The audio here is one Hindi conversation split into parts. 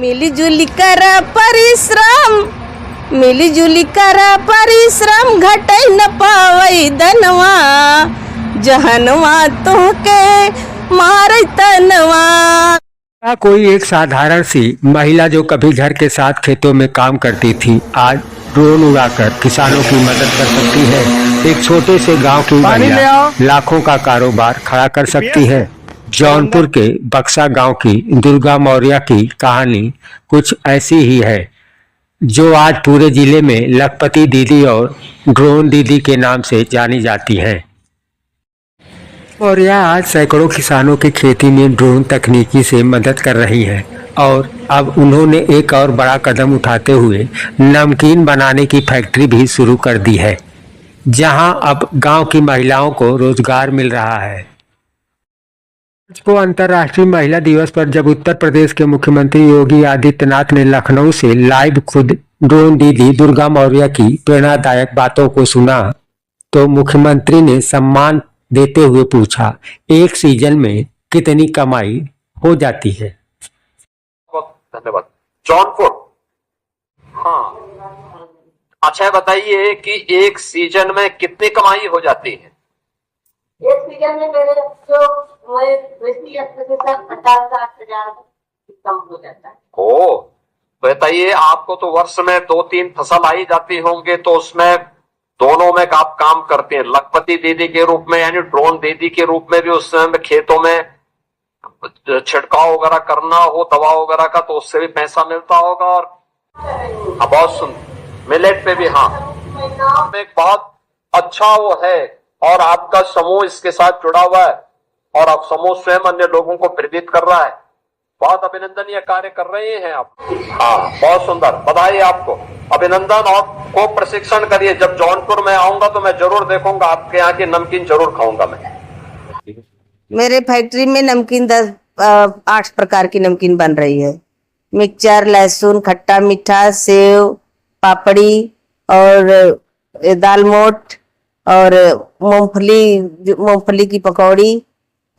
मिलीजुली कर परिश्रम, मिलीजुली कर परिश्रम, घटै न पावै धनवा, जहनवा तोहके मारै तनवा। कोई एक साधारण सी महिला जो कभी घर के साथ खेतों में काम करती थी, आज ड्रोन उड़ाकर किसानों की मदद कर सकती है। एक छोटे से गांव की महिला लाखों का कारोबार खड़ा कर सकती है। जौनपुर के बक्सा गांव की दुर्गा मौर्य की कहानी कुछ ऐसी ही है, जो आज पूरे जिले में लखपति दीदी और ड्रोन दीदी के नाम से जानी जाती हैं। और यह आज सैकड़ों किसानों की खेती में ड्रोन तकनीकी से मदद कर रही हैं। और अब उन्होंने एक और बड़ा कदम उठाते हुए नमकीन बनाने की फैक्ट्री भी शुरू कर दी है, जहां अब गांव की महिलाओं को रोजगार मिल रहा है। आज को अंतर्राष्ट्रीय महिला दिवस पर जब उत्तर प्रदेश के मुख्यमंत्री योगी आदित्यनाथ ने लखनऊ से लाइव खुद ड्रोन दीदी दुर्गा मौर्य की प्रेरणादायक बातों को सुना, तो मुख्यमंत्री ने सम्मान देते हुए पूछा, एक सीजन में कितनी कमाई हो जाती है? धन्यवाद। जौनपुर, हाँ, अच्छा बताइए कि एक सीजन में कितनी कमाई हो जाती है? एक सीजन में मेरे जो 50,000 कम हो जाता है। ओ, बताइए, आपको तो वर्ष में 2-3 फसल आई जाती होंगे, तो उसमें दोनों में आप काम करते हैं, लखपति दीदी के रूप में यानी ड्रोन दीदी के रूप में भी। उसमें खेतों में छिड़काव वगैरह करना हो दवा वगैरह का, तो उससे भी पैसा मिलता होगा। और बहुत सुन, मिलेट पे भी, हाँ, एक बहुत अच्छा वो है। और आपका समूह इसके साथ जुड़ा हुआ है और अब समूह स्वयं अन्य लोगों को प्रेरित कर रहा है। बहुत अभिनंदनीय कार्य कर रहे हैं आप। हाँ, बहुत सुंदर, बधाई आपको, अभिनंदन। और को प्रशिक्षण करिए। जब जौनपुर में आऊंगा तो मैं जरूर देखूंगा, आपके यहाँ की नमकीन जरूर खाऊंगा मैं। मेरे फैक्ट्री में नमकीन 8 प्रकार की नमकीन बन रही है। मिक्सचर, लहसुन, खट्टा मीठा, सेव, पापड़ी और दालमोट और मूंगफली की पकौड़ी,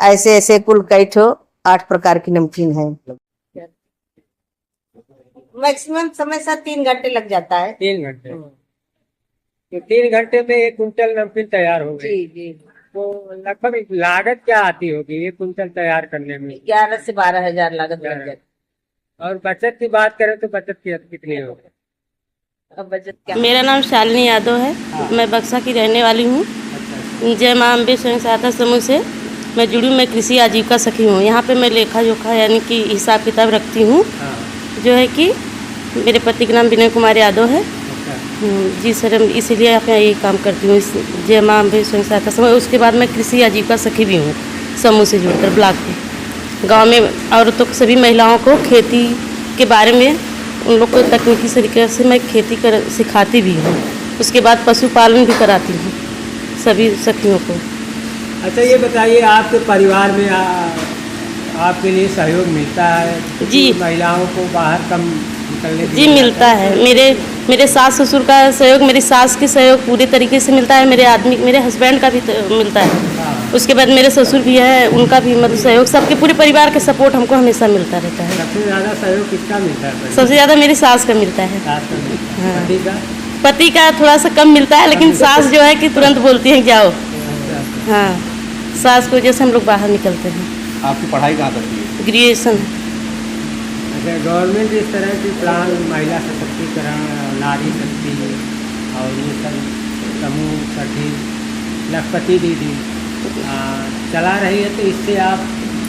ऐसे ऐसे कुल कई ठो 8 प्रकार की नमकीन है। मैक्सिमम समय से 3 घंटे लग जाता है। 3 घंटे, तो 3 घंटे में 1 कुंटल नमकीन तैयार हो गई। जी जी। तो लगभग लागत क्या आती होगी 1 कुंटल तैयार करने में? 11 से 12 हजार लागत लग जाती। और बचत की बात करें तो बचत कितनी होगी? अब बचत क्या? मेरा नाम शालिनी यादव है। मैं बक्सा की रहने वाली हूँ। जय मां अम्बे स्वयं सहायता समूह से मैं जुड़ी हूँ। मैं कृषि आजीविका सखी हूँ। यहाँ पे मैं लेखा जोखा यानी कि हिसाब किताब रखती हूँ। जो है कि मेरे पति का नाम विनय कुमार यादव है। जी सर, इसीलिए यहाँ पे यही काम करती हूँ, जय मां अम्बे स्वयं सहायता समूह। उसके बाद मैं कृषि आजीविका सखी भी हूँ, समूह से जुड़कर ब्लॉक के गाँव में औरतों को, सभी महिलाओं को खेती के बारे में उन लोग को तकनीकी तरीके से मैं खेती सिखाती भी हूँ। उसके बाद पशुपालन भी कराती हूँ सभी सखियों को। अच्छा, ये बताइए, आपके परिवार में आपके लिए सहयोग मिलता है? जी, महिलाओं को बाहर कम निकलने जी मिलता है। मेरे सास ससुर का सहयोग, मेरी सास के सहयोग पूरे तरीके से मिलता है। मेरे हस्बैंड का भी मिलता है। उसके बाद मेरे ससुर भी है, उनका भी मतलब सहयोग, सबके पूरे परिवार का सपोर्ट हमको हमेशा मिलता रहता है। सबसे ज़्यादा सहयोग किसका मिलता है? सबसे ज़्यादा मेरी सास का मिलता है। हाँ। पति का थोड़ा सा कम मिलता है, लेकिन सास जो है कि तुरंत बोलती है जाओ। हाँ, सास की वजह से हम लोग बाहर निकलते हैं। आपकी पढ़ाई कहाँ तक है? ग्रेजुएशन। अच्छा, गवर्नमेंट इस तरह की प्लान, महिला सशक्तिकरण, नारी शक्ति और ये सब समूह सखी, लखपति दीदी चला रही है, तो इससे आप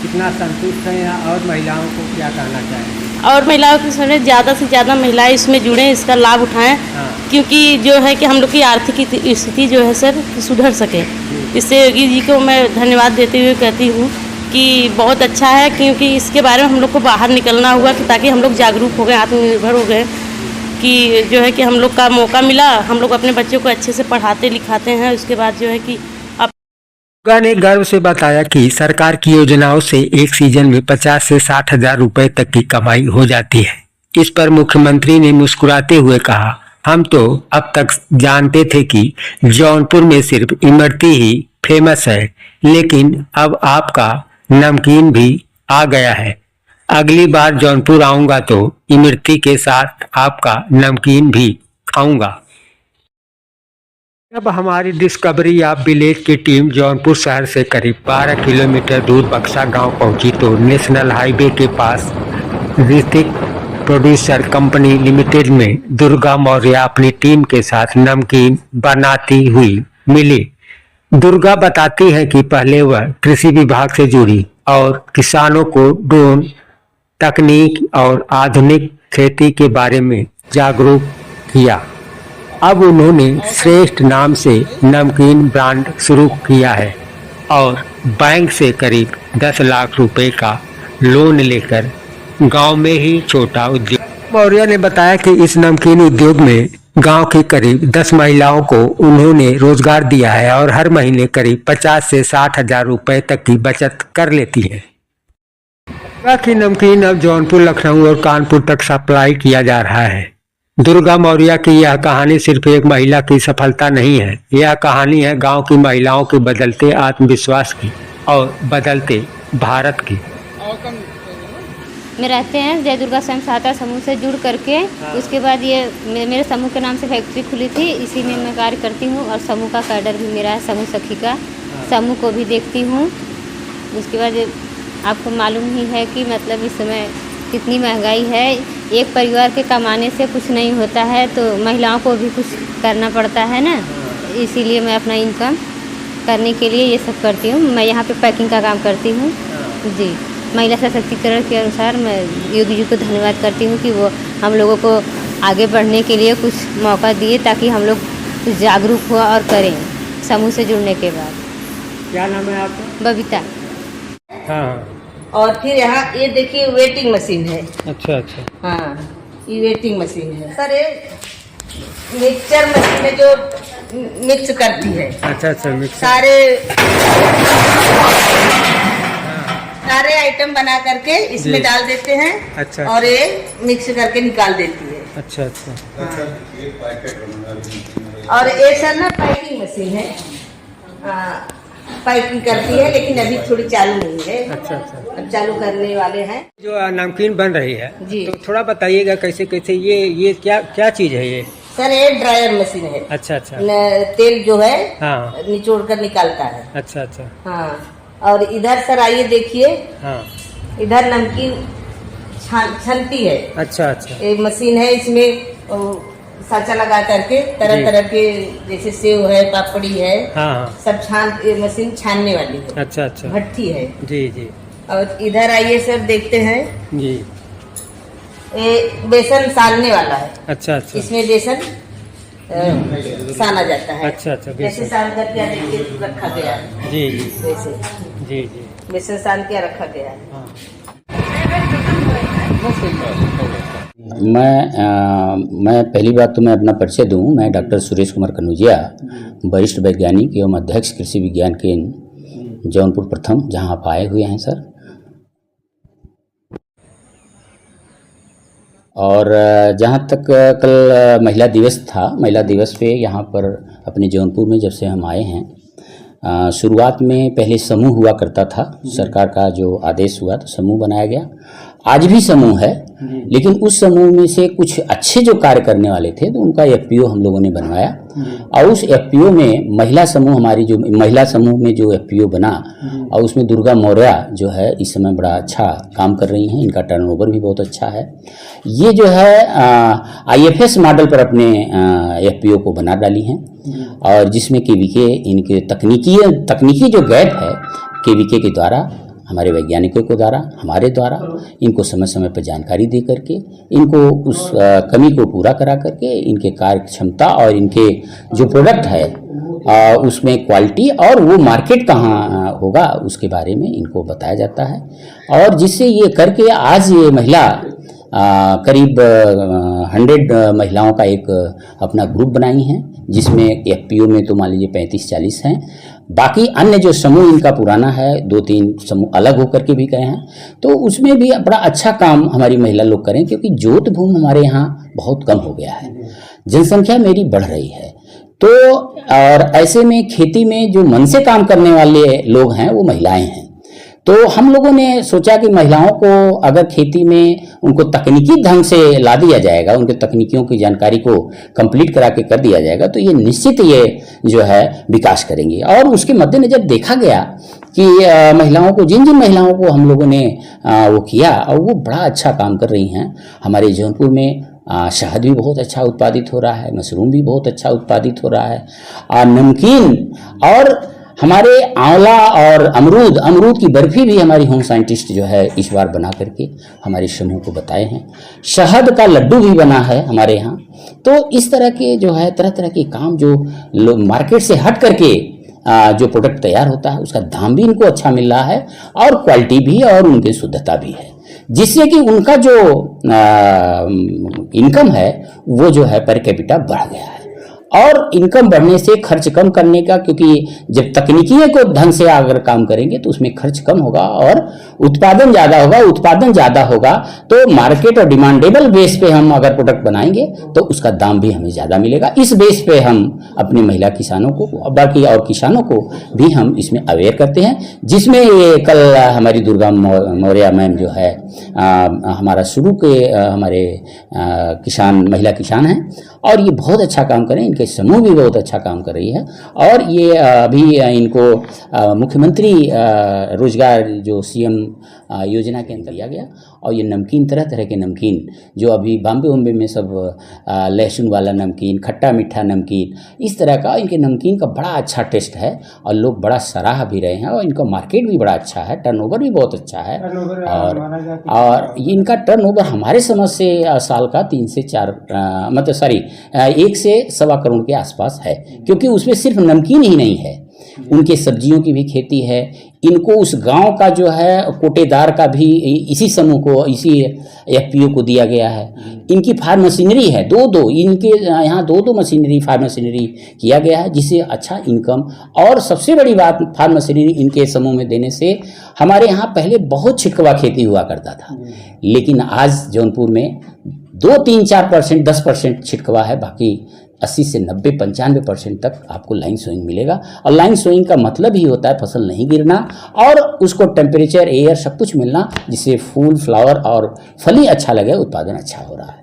कितना संतुष्ट हैं या और महिलाओं को क्या कहना चाहेंगे? और महिलाओं के सामने ज़्यादा से ज़्यादा महिलाएं इसमें जुड़ें, इसका लाभ उठाएं। क्योंकि जो है कि हम लोग की आर्थिक स्थिति जो है सर सुधर सके। इससे योगी जी को मैं धन्यवाद देते हुए कहती हूँ कि बहुत अच्छा है, क्योंकि इसके बारे में हम लोग को बाहर निकलना हुआ कि ताकि हम लोग जागरूक हो गए, आत्मनिर्भर हो गए, कि जो है कि हम लोग का मौका मिला, हम लोग अपने बच्चों को अच्छे से पढ़ाते लिखाते हैं। उसके बाद जो है कि ने गर्व से बताया कि सरकार की योजनाओं से एक सीजन में 50 से 60 हजार रुपए तक की कमाई हो जाती है। इस पर मुख्यमंत्री ने मुस्कुराते हुए कहा, हम तो अब तक जानते थे कि जौनपुर में सिर्फ इमरती ही फेमस है, लेकिन अब आपका नमकीन भी आ गया है। अगली बार जौनपुर आऊंगा तो इमरती के साथ आपका नमकीन भी खाऊंगा। जब हमारी डिस्कवरी ऑफ विलेज की टीम जौनपुर शहर से करीब 12 किलोमीटर दूर बक्सा गांव पहुंची तो नेशनल हाईवे के पास ऋतिक प्रोड्यूसर कंपनी लिमिटेड में दुर्गा मौर्य अपनी टीम के साथ नमकीन बनाती हुई मिली। दुर्गा बताती है कि पहले वह कृषि विभाग से जुड़ी और किसानों को ड्रोन तकनीक और आधुनिक खेती के बारे में जागरूक किया। अब उन्होंने श्रेष्ठ नाम से नमकीन ब्रांड शुरू किया है और बैंक से करीब 10 लाख रुपए का लोन लेकर गांव में ही छोटा उद्योग। मौर्य ने बताया कि इस नमकीन उद्योग में गांव की करीब 10 महिलाओं को उन्होंने रोजगार दिया है और हर महीने करीब 50 से 60 हजार रुपए तक की बचत कर लेती है। की नमकीन अब जौनपुर, लखनऊ और कानपुर तक सप्लाई किया जा रहा है। दुर्गा मौर्य की यह कहानी सिर्फ एक महिला की सफलता नहीं है, यह कहानी है गांव की महिलाओं के बदलते आत्मविश्वास की और बदलते भारत की। में रहते हैं जय दुर्गा स्वयं सहायता समूह से जुड़ करके। उसके बाद ये मेरे समूह के नाम से फैक्ट्री खुली थी, इसी में मैं कार्य करती हूँ और समूह का कैडर भी मेरा है, समूह सखी का। समूह को भी देखती हूँ। उसके बाद आपको मालूम ही है कि मतलब इस समय कितनी महंगाई है, एक परिवार के कमाने से कुछ नहीं होता है, तो महिलाओं को भी कुछ करना पड़ता है ना, इसीलिए मैं अपना इनकम करने के लिए ये सब करती हूँ। मैं यहाँ पे पैकिंग का काम करती हूँ जी। महिला सशक्तिकरण के अनुसार मैं योगी जी को धन्यवाद करती हूँ कि वो हम लोगों को आगे बढ़ने के लिए कुछ मौका दिए ताकि हम लोग जागरूक हुआ और करें समूह से जुड़ने के बाद। क्या नाम है आपका? बबीता। हाँ। और फिर यहाँ ये देखिए वेटिंग मशीन है। अच्छा अच्छा। हाँ, ये वेटिंग मशीन है सर। ये मिक्सचर मशीन है जो मिक्स करती है। अच्छा अच्छा। मिक्स सारे आइटम बना करके इसमें डाल देते हैं। अच्छा। और ये मिक्स करके निकाल देती है। अच्छा अच्छा। और ये सर ना पैकिंग मशीन है, पैकिंग करती है, लेकिन अभी थोड़ी चालू नहीं है। अच्छा अच्छा। अब चालू करने वाले हैं। जो नमकीन बन रही है जी, तो थोड़ा बताइएगा कैसे कैसे ये क्या क्या चीज है ये? सर ये ड्रायर मशीन है। अच्छा अच्छा। तेल जो है हाँ निचोड़ कर निकालता है। अच्छा अच्छा। हाँ, और इधर सर आइए देखिए। हाँ, इधर नमकीन छनती है। अच्छा अच्छा। एक मशीन है, इसमें साचा लगा करके तरह जी। तरह के जैसे सेव है, पापड़ी है, हाँ सब ये मशीन छानने वाली है। अच्छा अच्छा। भट्ठी है जी जी और इधर आइए सर देखते हैं। जी। ये बेसन सानने वाला है। अच्छा अच्छा। इसमें बेसन साना जाता है। अच्छा अच्छा। जैसे सान करके देखिए रखा गया है। जी जी वैसे जी जी। बेसन सान के रखा गया है। हाँ। मैं पहली बात तो मैं अपना परिचय दूं। मैं डॉक्टर सुरेश कुमार कनौजिया, वरिष्ठ वैज्ञानिक एवं अध्यक्ष कृषि विज्ञान केंद्र जौनपुर प्रथम, जहां आप आए हुए हैं सर। और जहां तक कल महिला दिवस था, महिला दिवस पे यहाँ पर अपने जौनपुर में जब से हम आए हैं, शुरुआत में पहले समूह हुआ करता था, सरकार का जो आदेश हुआ तो समूह बनाया गया। आज भी समूह है, लेकिन उस समूह में से कुछ अच्छे जो कार्य करने वाले थे तो उनका एफपीओ हम लोगों ने बनवाया। और उस एफपीओ में महिला समूह, हमारी जो महिला समूह में जो एफपीओ बना, और उसमें दुर्गा मौर्य जो है इस समय बड़ा अच्छा काम कर रही हैं, इनका टर्नओवर भी बहुत अच्छा है। ये जो है आईएफएस मॉडल पर अपने एफपीओ को बना डाली हैं, और जिसमें केवीके इनके तकनीकी जो गैप है केवीके के द्वारा, हमारे वैज्ञानिकों के द्वारा, हमारे द्वारा इनको समय समय पर जानकारी दे करके इनको उस कमी को पूरा करा करके इनके कार्य क्षमता और इनके जो प्रोडक्ट है उसमें क्वालिटी और वो मार्केट कहाँ होगा उसके बारे में इनको बताया जाता है। और जिससे ये करके आज ये महिला करीब 100 महिलाओं का एक अपना ग्रुप बनाई हैं, जिसमें एफपीओ में तो मान लीजिए 35-40 हैं। बाकी अन्य जो समूह इनका पुराना है, 2-3 समूह अलग होकर के भी गए हैं, तो उसमें भी बड़ा अच्छा काम हमारी महिला लोग करें, क्योंकि जोत भूमि हमारे यहाँ बहुत कम हो गया है, जनसंख्या मेरी बढ़ रही है। तो और ऐसे में खेती में जो मन से काम करने वाले लोग हैं वो महिलाएं हैं। तो हम लोगों ने सोचा कि महिलाओं को अगर खेती में उनको तकनीकी ढंग से ला दिया जाएगा, उनके तकनीकियों की जानकारी को कंप्लीट करा के कर दिया जाएगा, तो ये निश्चित ये जो है विकास करेंगी। और उसके मद्देनजर देखा गया कि महिलाओं को, जिन जिन महिलाओं को हम लोगों ने वो किया और वो बड़ा अच्छा काम कर रही हैं। हमारे जौनपुर में शहद भी बहुत अच्छा उत्पादित हो रहा है, मशरूम भी बहुत अच्छा उत्पादित हो रहा है, और नमकीन, और हमारे आंवला और अमरूद की बर्फी भी हमारी होम साइंटिस्ट जो है इस बार बना करके हमारे समूह को बताए हैं। शहद का लड्डू भी बना है हमारे यहाँ। तो इस तरह के जो है तरह तरह के काम जो मार्केट से हट करके जो प्रोडक्ट तैयार होता है उसका दाम भी इनको अच्छा मिल रहा है और क्वालिटी भी और उनकी शुद्धता भी है, जिससे कि उनका जो इनकम है वो जो है पर कैपिटा बढ़ गया है। और इनकम बढ़ने से खर्च कम करने का, क्योंकि जब तकनीकी को ढंग से अगर काम करेंगे तो उसमें खर्च कम होगा और उत्पादन ज़्यादा होगा तो मार्केट और डिमांडेबल बेस पे हम अगर प्रोडक्ट बनाएंगे तो उसका दाम भी हमें ज़्यादा मिलेगा। इस बेस पे हम अपने महिला किसानों को, बाकी और किसानों को भी हम इसमें अवेयर करते हैं, जिसमें ये कल हमारी दुर्गा मौर्य मैम जो है हमारा शुरू के हमारे महिला किसान हैं और ये बहुत अच्छा काम करें, इनके समूह भी बहुत अच्छा काम कर रही है। और ये अभी इनको मुख्यमंत्री रोजगार जो सीएम योजना के अंदर दिया गया, और ये नमकीन, तरह तरह के नमकीन जो अभी बॉम्बे में सब लहसुन वाला नमकीन, खट्टा मीठा नमकीन, इस तरह का इनके नमकीन का बड़ा अच्छा टेस्ट है और लोग बड़ा सराह भी रहे हैं और इनका मार्केट भी बड़ा अच्छा है, टर्नओवर भी बहुत अच्छा है। और ये इनका टर्नओवर हमारे समझ से साल का 3 से 4 1 से 1.25 करोड़ के आसपास है, क्योंकि उसमें सिर्फ नमकीन ही नहीं है, उनके सब्जियों की भी खेती है। इनको उस गांव का जो है कोटेदार का भी इसी समूह को, इसी एफपीओ को दिया गया है। इनकी फार्म मशीनरी है, दो इनके यहाँ 2 मशीनरी, फार्म मशीनरी किया गया है, जिससे अच्छा इनकम। और सबसे बड़ी बात, फार्म मशीनरी इनके समूह में देने से हमारे यहाँ पहले बहुत छिटकवा खेती हुआ करता था, लेकिन आज जौनपुर में 2-3-4%, 10% छिटकवा है, बाकी 80 से 90-95% तक आपको लाइन सोइंग मिलेगा। और लाइन सोइंग का मतलब ही होता है फसल नहीं गिरना और उसको टेम्परेचर, एयर सब कुछ मिलना, जिससे फूल, फ्लावर और फली अच्छा लगे, उत्पादन अच्छा हो रहा है।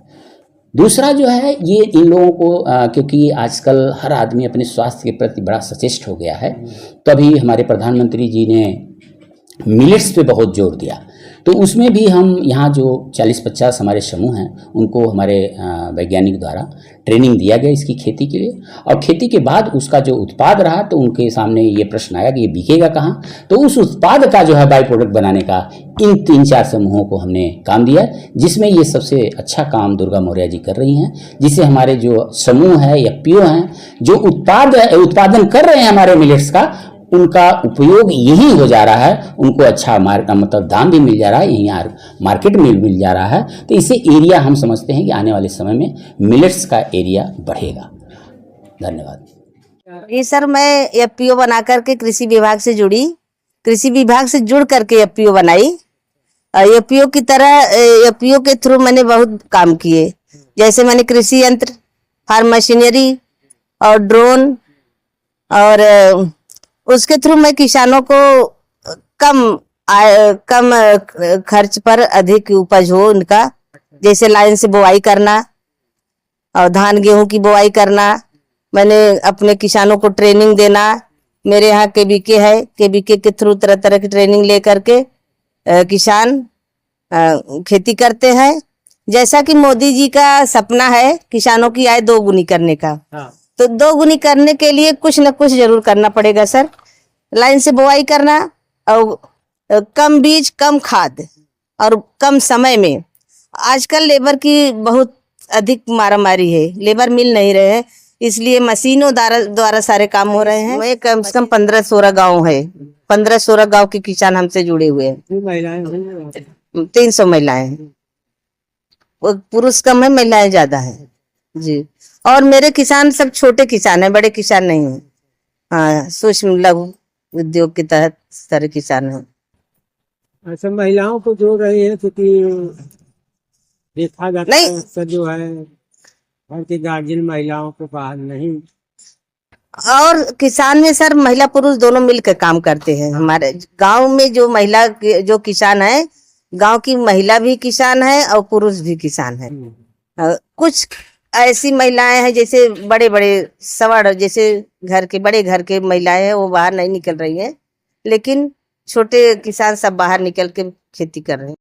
दूसरा जो है ये इन लोगों को क्योंकि आजकल हर आदमी अपने स्वास्थ्य के प्रति बड़ा सचेष्ट हो गया है, तभी हमारे प्रधानमंत्री जी ने मिलेट्स पे बहुत जोर दिया। तो उसमें भी हम यहाँ जो 40-50 हमारे समूह हैं उनको हमारे वैज्ञानिक द्वारा ट्रेनिंग दिया गया इसकी खेती के लिए। और खेती के बाद उसका जो उत्पाद रहा तो उनके सामने ये प्रश्न आया कि ये बिकेगा कहाँ, तो उस उत्पाद का जो है बाई प्रोडक्ट बनाने का इन 3-4 समूहों को हमने काम दिया, जिसमें ये सबसे अच्छा काम दुर्गा मौर्य जी कर रही हैं, जिससे हमारे जो समूह है या पीओ हैं जो उत्पादन कर रहे हैं हमारे मिलेट्स का, उनका उपयोग यही हो जा रहा है, उनको अच्छा मतलब दाम भी मिल जा रहा है, यहीं मार्केट में मिल जा रहा है। तो इससे एरिया हम समझते हैं कि आने वाले समय में मिलेट्स का एरिया बढ़ेगा। धन्यवाद। जी सर, मैं एफपीओ बना करके कृषि विभाग से जुड़ी, कृषि विभाग से जुड़ करके एफपीओ बनाई। एफपीओ की तरह एफपीओ के थ्रू मैंने बहुत काम किए, जैसे मैंने कृषि यंत्र, फार्म मशीनरी और ड्रोन, और उसके थ्रू मैं किसानों को कम खर्च पर अधिक उपज हो उनका, जैसे लाइन से बुआई करना और धान गेहूं की बुआई करना। मैंने अपने किसानों को ट्रेनिंग देना, मेरे यहाँ केबीके है, केबीके के थ्रू तरह तरह की ट्रेनिंग ले करके किसान खेती करते हैं। जैसा कि मोदी जी का सपना है किसानों की आय 2 गुनी करने का, तो 2 गुनी करने के लिए कुछ न कुछ जरूर करना पड़ेगा सर। लाइन से बुआई करना और कम बीज, कम खाद और कम समय में। आजकल लेबर की बहुत अधिक मारामारी है, लेबर मिल नहीं रहे हैं, इसलिए मशीनों द्वारा सारे काम हो रहे हैं। मैं कम से कम 15-16 गाँव है, 15-16 गाँव के किसान हमसे जुड़े हुए हैं। 300 महिलाएं हैं, पुरुष कम है, महिलाएं ज्यादा है जी। और मेरे किसान सब छोटे किसान हैं, बड़े किसान नहीं हैं। हाँ, सूक्ष्म लघु उद्योग के तहत सारे किसान हैं। ऐसे महिलाओं को जोड़ रही है, क्योंकि देखा जाता है अक्सर जो है घर के गार्जियन महिलाओं को बाहर नहीं और किसान में सर महिला पुरुष दोनों मिलकर काम करते हैं। हमारे गांव में जो महिला जो किसान है, गांव की महिला भी किसान है और पुरुष भी किसान है। कुछ ऐसी महिलाएं हैं जैसे बड़े बड़े सवर्ण, जैसे बड़े घर के महिलाएं हैं, वो बाहर नहीं निकल रही है, लेकिन छोटे किसान सब बाहर निकल के खेती कर रहे हैं।